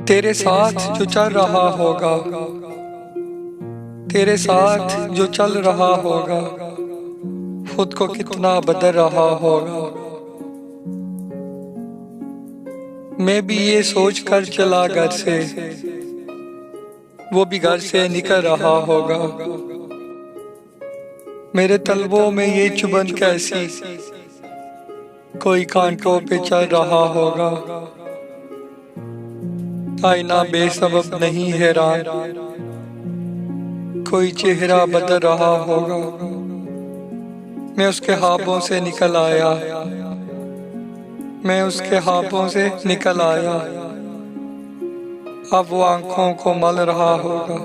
तेरे साथ जो चल रहा होगा, तेरे साथ जो चल रहा होगा, खुद को कितना बदल रहा होगा। मैं भी ये सोच कर चला घर से, वो भी घर से निकल रहा होगा। मेरे तलवों में ये चुभन कैसी, कोई कांटों पे चल रहा होगा। आईना बेसबब नहीं हैरान, कोई चेहरा बदल रहा होगा। मैं उसके ख्वाबों से निकल आया, मैं उसके ख्वाबों से निकल आया। अब वो आंखों को मल रहा होगा।